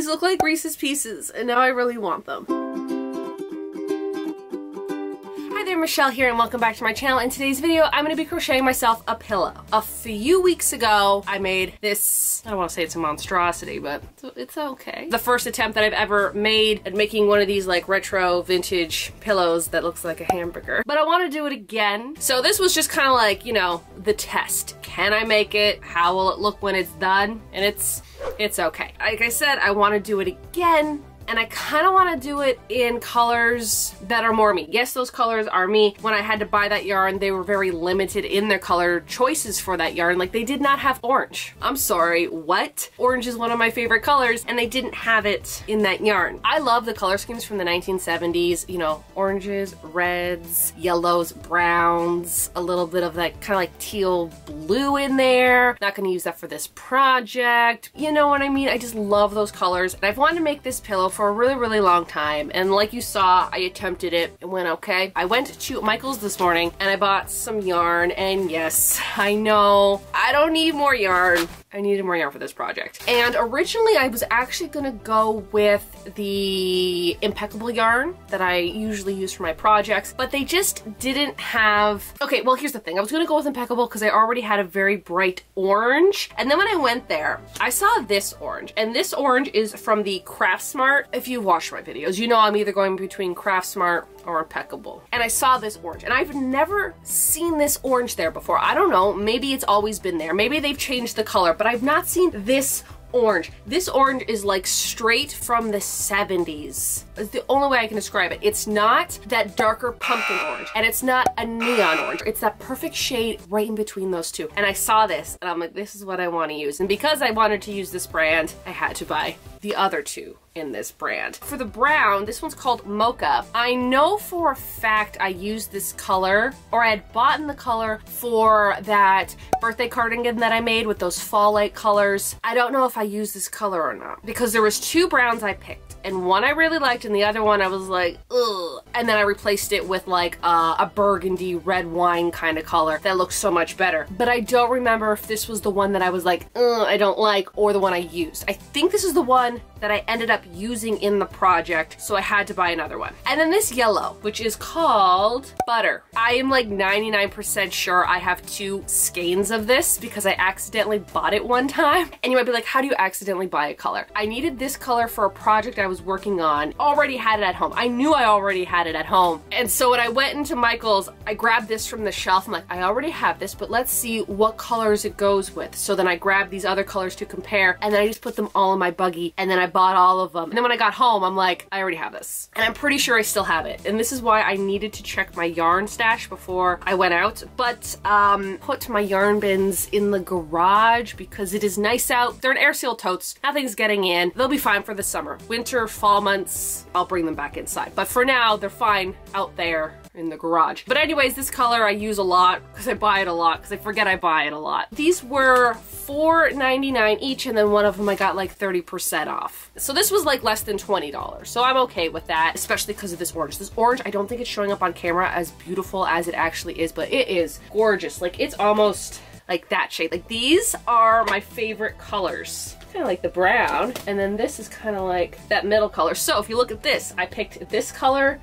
These look like Reese's Pieces, and now I really want them. Hi there, Michelle here, and welcome back to my channel. In today's video, I'm going to be crocheting myself a pillow. A few weeks ago, I made this, I don't want to say it's a monstrosity, but it's okay. The first attempt that I've ever made at making one of these like retro vintage pillows that looks like a hamburger. But I want to do it again. So this was just kind of like, you know, the test. Can I make it? How will it look when it's done? And it's okay. Like I said, I want to do it again. And I kind of want to do it in colors that are more me. Yes, those colors are me. When I had to buy that yarn, they were very limited in their color choices for that yarn. Like, they did not have orange. I'm sorry, what? Orange is one of my favorite colors, and they didn't have it in that yarn. I love the color schemes from the 1970s. You know, oranges, reds, yellows, browns, a little bit of that kind of like teal blue in there. Not going to use that for this project. You know what I mean? I just love those colors. And I've wanted to make this pillow for a really long time, and like you saw, I attempted it. It went okay. I went to Michael's this morning and I bought some yarn, and yes, I know I don't need more yarn. I needed more yarn for this project. And originally I was actually gonna go with the impeccable yarn that I usually use for my projects, but they just didn't have... Okay, well, here's the thing. I was gonna go with impeccable because I already had a very bright orange. And then when I went there, I saw this orange, and this orange is from the Craft Smart. If you've watched my videos, you know I'm either going between Craft Smart or impeccable. And I saw this orange, and I've never seen this orange there before. I don't know, maybe it's always been there. Maybe they've changed the color, but I've not seen this orange. This orange is like straight from the 70s. It's the only way I can describe it. It's not that darker pumpkin orange, and it's not a neon orange. It's that perfect shade right in between those two. And I saw this, and I'm like, this is what I want to use. And because I wanted to use this brand, I had to buy the other two in this brand. For the brown, this one's called Mocha. I know for a fact I used this color, or I had bought in the color for that birthday cardigan that I made with those fall light colors. I don't know if I used this color or not, because there was two browns I picked, and one I really liked and the other one I was like, ugh. And then I replaced it with like a burgundy red wine kind of color that looks so much better. But I don't remember if this was the one that I was like, ugh, I don't like, or the one I used. I think this is the one that I ended up using in the project, so I had to buy another one. And then this yellow, which is called Butter. I am like 99% sure I have two skeins of this because I accidentally bought it one time. And you might be like, how do you accidentally buy a color? I needed this color for a project I was working on. Already had it at home. I knew I already had it at home. And so when I went into Michael's, I grabbed this from the shelf. I'm like, I already have this, but let's see what colors it goes with. So then I grabbed these other colors to compare, and then I just put them all in my buggy, and then I bought all of them. And then when I got home, I'm like, I already have this. And I'm pretty sure I still have it. And this is why I needed to check my yarn stash before I went out. But put my yarn bins in the garage because it is nice out. They're an air sealed totes. Nothing's getting in. They'll be fine for the summer. Winter, fall months, I'll bring them back inside. But for now, they're fine out there in the garage. But anyways, this color I use a lot because I buy it a lot, because I forget I buy it a lot. These were $4.99 each, and then one of them I got like 30% off. So this was like less than $20. So I'm okay with that, especially because of this orange. This orange, I don't think it's showing up on camera as beautiful as it actually is, but it is gorgeous. Like, it's almost like that shade. Like, these are my favorite colors. Kind of like the brown, and then this is kind of like that middle color. So if you look at this, I picked this color,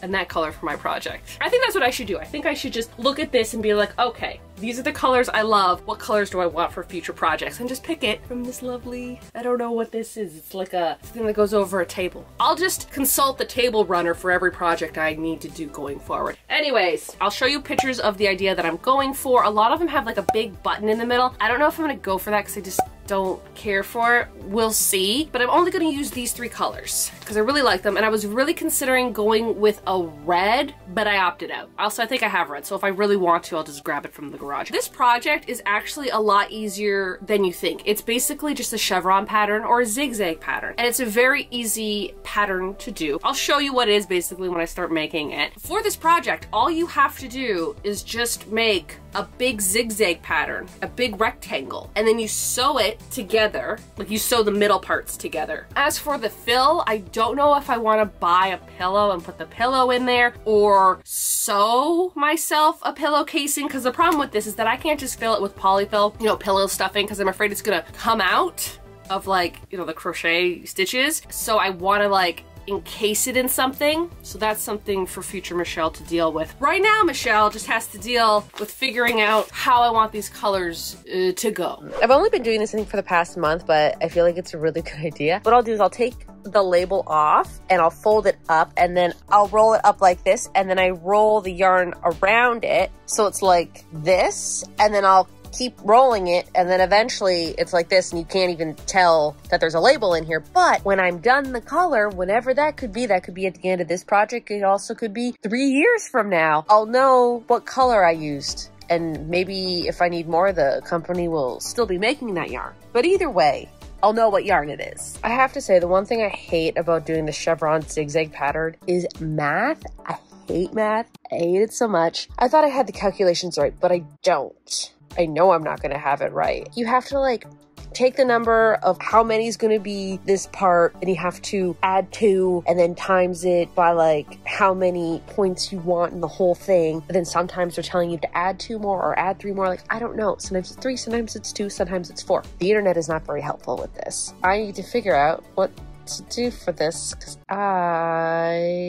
and that color for my project. I think that's what I should do. I think I should just look at this and be like, okay, these are the colors I love. What colors do I want for future projects? And just pick it from this lovely, I don't know what this is. It's like a thing that goes over a table. I'll just consult the table runner for every project I need to do going forward. Anyways, I'll show you pictures of the idea that I'm going for. A lot of them have like a big button in the middle. I don't know if I'm gonna go for that because I just don't care for it. We'll see. But I'm only gonna use these three colors because I really like them, and I was really considering going with a red, but I opted out. Also, I think I have red, so if I really want to, I'll just grab it from the garage. This project is actually a lot easier than you think. It's basically just a chevron pattern or a zigzag pattern, and it's a very easy pattern to do. I'll show you what it is basically when I start making it. For this project, all you have to do is just make a big zigzag pattern, a big rectangle, and then you sew it together, like you sew the middle parts together. As for the fill, I don't know if I want to buy a pillow and put the pillow in there or sew myself a pillow casing, because the problem with this is that I can't just fill it with polyfill, you know, pillow stuffing, because I'm afraid it's gonna come out of like, you know, the crochet stitches. So I want to like encase it in something. So that's something for future Michelle to deal with. Right now, Michelle just has to deal with figuring out how I want these colors to go. I've only been doing this thing for the past month, but I feel like it's a really good idea. What I'll do is I'll take the label off and I'll fold it up, and then I'll roll it up like this, and then I roll the yarn around it so it's like this, and then I'll keep rolling it, and then eventually it's like this, and you can't even tell that there's a label in here. But when I'm done the color, whenever that could be at the end of this project, it also could be 3 years from now, I'll know what color I used. And maybe if I need more, the company will still be making that yarn. But either way, I'll know what yarn it is. I have to say, the one thing I hate about doing the chevron zigzag pattern is math. I hate math. I hate it so much. I thought I had the calculations right, but I don't. I know I'm not gonna have it right. You have to like take the number of how many is gonna be this part, and you have to add 2 and then times it by like how many points you want in the whole thing. But then sometimes they're telling you to add 2 more or add 3 more. Like, I don't know. Sometimes it's 3, sometimes it's 2, sometimes it's 4. The internet is not very helpful with this. I need to figure out what to do for this because I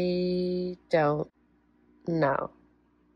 don't know.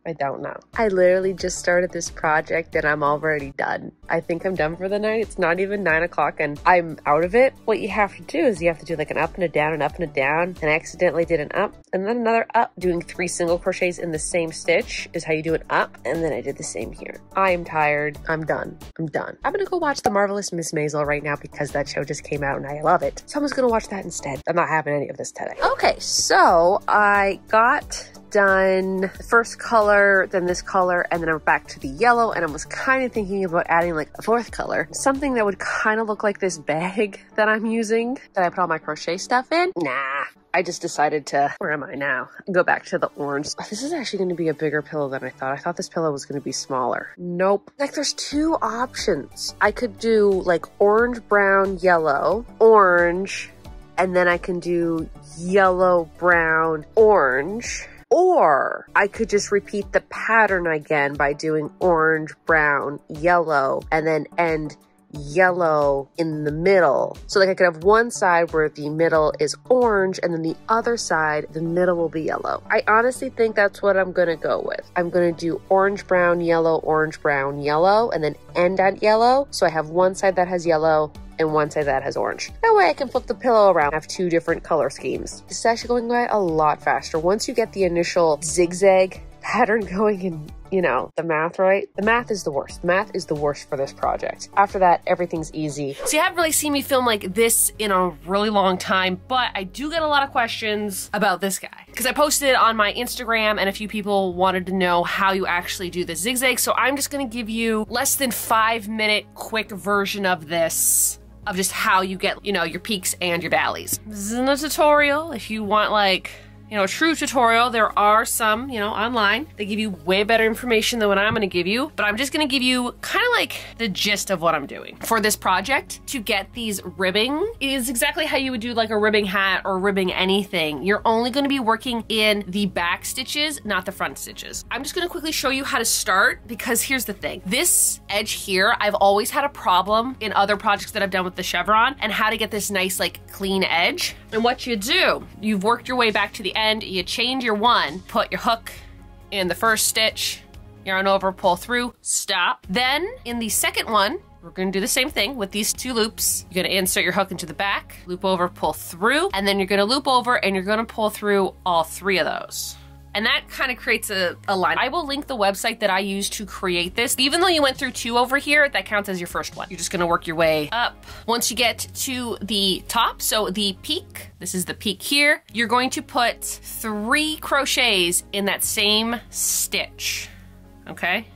I don't know. I literally just started this project and I'm already done. I think I'm done for the night. It's not even 9 o'clock and I'm out of it. What you have to do is you have to do like an up and a down, an up and a down. And I accidentally did an up and then another up. Doing 3 single crochets in the same stitch is how you do an up. And then I did the same here. I am tired. I'm done. I'm done. I'm gonna go watch The Marvelous Miss Maisel right now because that show just came out and I love it. So I'm just gonna watch that instead. I'm not having any of this today. Okay, so I got done the first color, then this color, and then I'm back to the yellow, and I was kind of thinking about adding like a 4th color, something that would kind of look like this bag that I'm using that I put all my crochet stuff in. Nah, I just decided to, where am I now? Go back to the orange. This is actually going to be a bigger pillow than I thought. I thought this pillow was going to be smaller. Nope. Like there's 2 options. I could do like orange, brown, yellow, orange, and then I can do yellow, brown, orange. Or I could just repeat the pattern again by doing orange, brown, yellow, and then end yellow in the middle. So like I could have one side where the middle is orange and then the other side, the middle will be yellow. I honestly think that's what I'm gonna go with. I'm gonna do orange, brown, yellow, and then end at yellow. So I have one side that has yellow and one side that has orange. That way I can flip the pillow around, have 2 different color schemes. This is actually going by a lot faster. Once you get the initial zigzag pattern going and, you know, the math right, the math is the worst. Math is the worst for this project. After that, everything's easy. So you haven't really seen me film like this in a really long time, but I do get a lot of questions about this guy. Because I posted it on my Instagram and a few people wanted to know how you actually do the zigzag. So I'm just gonna give you less than 5-minute quick version of this, of just how you get, you know, your peaks and your valleys. This isn't a tutorial. If you want like, you know, a true tutorial, there are some, you know, online. They give you way better information than what I'm gonna give you, but I'm just gonna give you kind of like the gist of what I'm doing. For this project, to get these ribbing is exactly how you would do like a ribbing hat or ribbing anything. You're only gonna be working in the back stitches, not the front stitches. I'm just gonna quickly show you how to start because here's the thing. This edge here, I've always had a problem in other projects that I've done with the chevron and how to get this nice like clean edge. And what you do, you've worked your way back to the end, you chain your 1, put your hook in the first stitch, yarn over, pull through, stop. Then in the second one, we're gonna do the same thing with these 2 loops. You're gonna insert your hook into the back, loop over, pull through, and then you're gonna loop over and you're gonna pull through all 3 of those. And that kind of creates a line. I will link the website that I used to create this. Even though you went through 2 over here, that counts as your first one. You're just gonna work your way up. Once you get to the top, so the peak, this is the peak here, you're going to put 3 crochets in that same stitch, okay?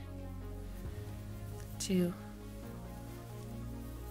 2,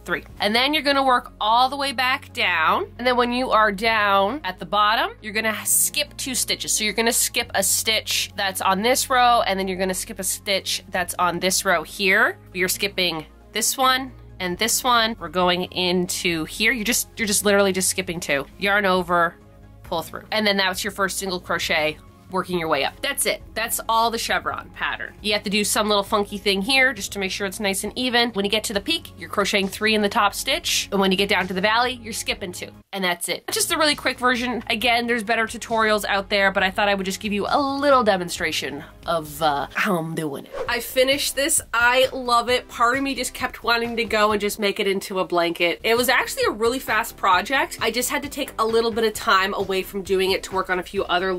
3. And then you're gonna work all the way back down. And then when you are down at the bottom, you're gonna skip 2 stitches. So you're gonna skip a stitch that's on this row, and then you're gonna skip a stitch that's on this row here. You're skipping this one and this one. We're going into here. You're just literally just skipping 2. Yarn over, pull through. And then that's your first single crochet working your way up. That's it. That's all the chevron pattern. You have to do some little funky thing here just to make sure it's nice and even. When you get to the peak, you're crocheting 3 in the top stitch. And when you get down to the valley, you're skipping 2. And that's it. Just a really quick version. Again, there's better tutorials out there, but I thought I would just give you a little demonstration of how I'm doing it. I finished this. I love it. Part of me just kept wanting to go and just make it into a blanket. It was actually a really fast project. I just had to take a little bit of time away from doing it to work on a few other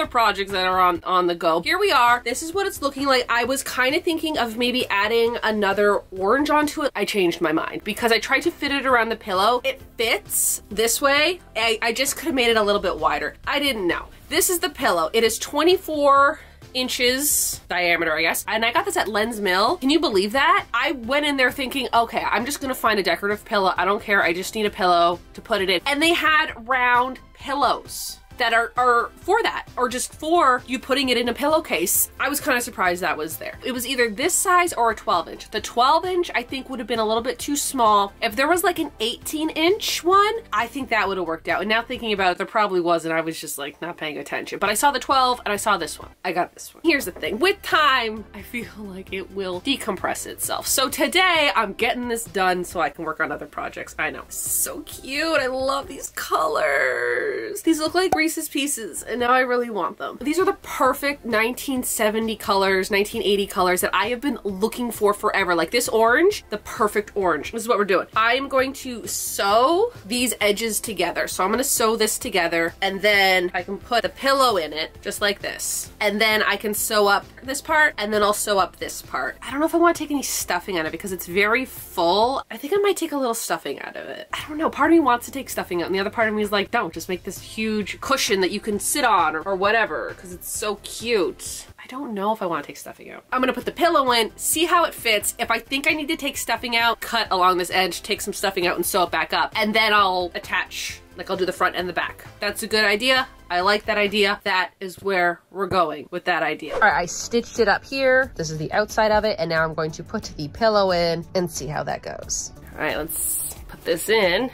projects that are on the go. Here we are. This is what it's looking like. I was kind of thinking of maybe adding another orange onto it. I changed my mind because I tried to fit it around the pillow. It fits this way. I just could have made it a little bit wider. I didn't know. This is the pillow. It is 24 inches diameter, I guess. And I got this at Lens Mill. Can you believe that? I went in there thinking, okay, I'm just gonna find a decorative pillow. I don't care. I just need a pillow to put it in. And they had round pillows that are for that, or just for you putting it in a pillowcase. I was kind of surprised that was there. It was either this size or a 12 inch. The 12 inch I think would have been a little bit too small. If there was like an 18 inch one, I think that would have worked out. And now thinking about it, there probably was, and I was just like not paying attention. But I saw the 12 and I saw this one. I got this one. Here's the thing, with time, I feel like it will decompress itself. So today I'm getting this done so I can work on other projects. I know, so cute. I love these colors. These look like Reese's Pieces, and now I really want them. These are the perfect 1970 colors, 1980 colors that I have been looking for forever. Like this orange, the perfect orange. This is what we're doing. I'm going to sew these edges together. So I'm gonna sew this together, and then I can put the pillow in it, just like this. And then I can sew up this part, and then I'll sew up this part. I don't know if I want to take any stuffing out of it because it's very full. I think I might take a little stuffing out of it. I don't know, part of me wants to take stuffing out, and the other part of me is like, don't, just make this huge cushion that you can sit on or whatever, because it's so cute. I don't know if I want to take stuffing out. I'm gonna put the pillow in, see how it fits. If I think I need to take stuffing out, cut along this edge, take some stuffing out and sew it back up. And then I'll attach, like I'll do the front and the back. That's a good idea. I like that idea. That is where we're going with that idea. All right, I stitched it up here. This is the outside of it. And now I'm going to put the pillow in and see how that goes. All right, let's put this in.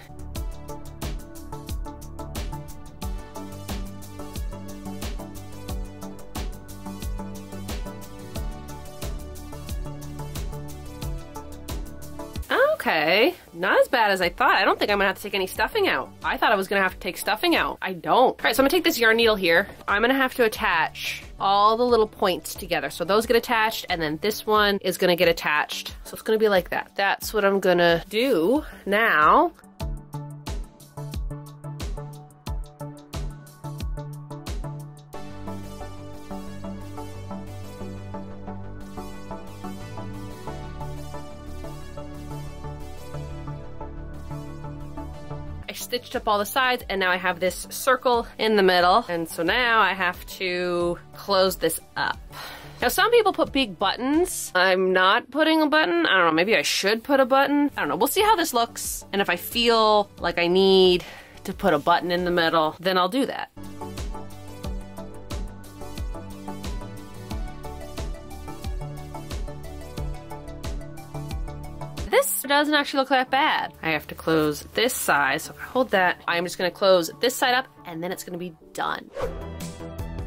Okay, not as bad as I thought. I don't think I'm gonna have to take any stuffing out. I thought I was gonna have to take stuffing out. I don't. All right, so I'm gonna take this yarn needle here. I'm gonna have to attach all the little points together. So those get attached, and then this one is gonna get attached. So it's gonna be like that. That's what I'm gonna do now. I stitched up all the sides, and now I have this circle in the middle. And so now I have to close this up. Now some people put big buttons. I'm not putting a button. I don't know, maybe I should put a button. I don't know, we'll see how this looks. And if I feel like I need to put a button in the middle, then I'll do that. This doesn't actually look that bad. I have to close this side, so if I hold that, I'm just gonna close this side up, and then it's gonna be done.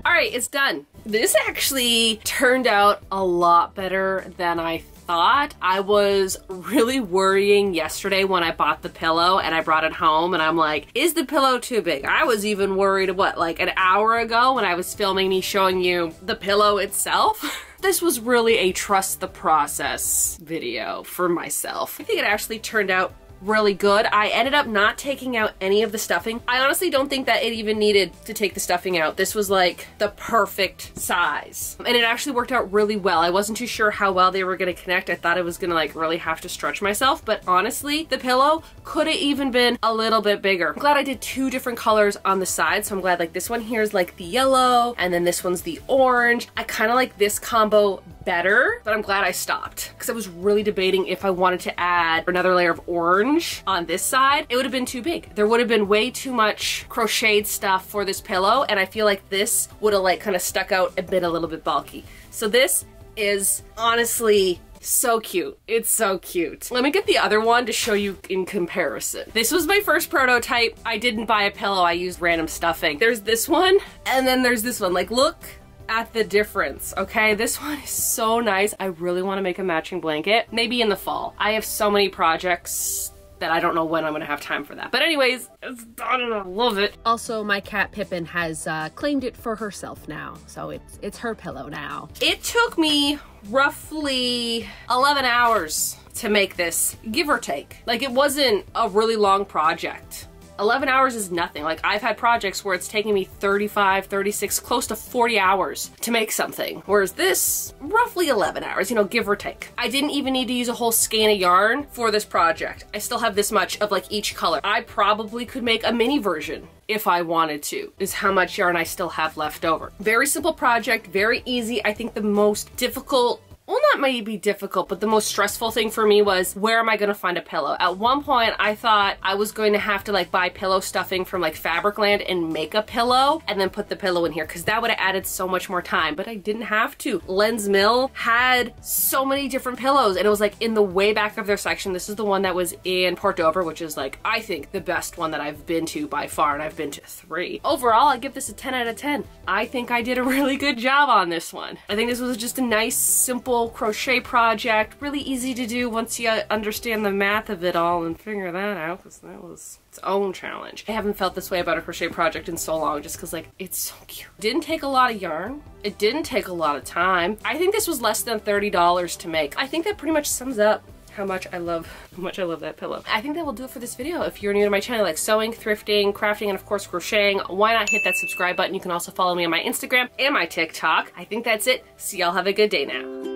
All right, it's done. This actually turned out a lot better than I thought. I was really worrying yesterday when I bought the pillow and I brought it home, and I'm like, is the pillow too big? I was even worried, what, like an hour ago when I was filming me showing you the pillow itself? This was really a trust the process video for myself. I think it actually turned out really good. I ended up not taking out any of the stuffing. I honestly don't think that it even needed to take the stuffing out. This was like the perfect size. And it actually worked out really well. I wasn't too sure how well they were gonna connect. I thought I was gonna like really have to stretch myself, but honestly, the pillow could have even been a little bit bigger. I'm glad I did 2 different colors on the side, so I'm glad like this one here is like the yellow, and then this one's the orange. I kind of like this combo better, but I'm glad I stopped because I was really debating if I wanted to add another layer of orange on this side. It would have been too big. There would have been way too much crocheted stuff for this pillow, and I feel like this would have like kind of stuck out and been a little bit bulky. So this is honestly So cute. It's so cute. Let me get the other one to show you in comparison. This was my first prototype. I didn't buy a pillow. I used random stuffing. There's this one, and then there's this one. Like, look at the difference, okay? This one is so nice. I really want to make a matching blanket, maybe in the fall. I have so many projects that I don't know when I'm gonna have time for that. But anyways, it's done and I love it. Also, my cat Pippin has claimed it for herself now, so it's her pillow now. It took me roughly 11 hours to make this, give or take. Like, it wasn't a really long project. 11 hours is nothing. Like, I've had projects where it's taking me 35, 36, close to 40 hours to make something. Whereas this, roughly 11 hours, you know, give or take. I didn't even need to use a whole skein of yarn for this project. I still have this much of like each color. I probably could make a mini version if I wanted to, is how much yarn I still have left over. Very simple project, very easy. I think the most difficult, well, not maybe difficult, but the most stressful thing for me was, where am I gonna find a pillow? At one point, I thought I was going to have to like buy pillow stuffing from like Fabricland and make a pillow and then put the pillow in here, because that would have added so much more time, but I didn't have to. Len's Mill had so many different pillows, and it was like in the way back of their section. This is the one that was in Port Dover, which is like, I think the best one that I've been to by far, and I've been to 3. Overall, I give this a 10 out of 10. I think I did a really good job on this one. I think this was just a nice, simple crochet project, really easy to do once you understand the math of it all and figure that out, because that was its own challenge. I haven't felt this way about a crochet project in so long, just because like, it's so cute. Didn't take a lot of yarn. It didn't take a lot of time. I think this was less than $30 to make. I think that pretty much sums up how much I love that pillow. I think that will do it for this video. If you're new to my channel, like sewing, thrifting, crafting, and of course crocheting, why not hit that subscribe button? You can also follow me on my Instagram and my TikTok. I think that's it. So y'all have a good day now.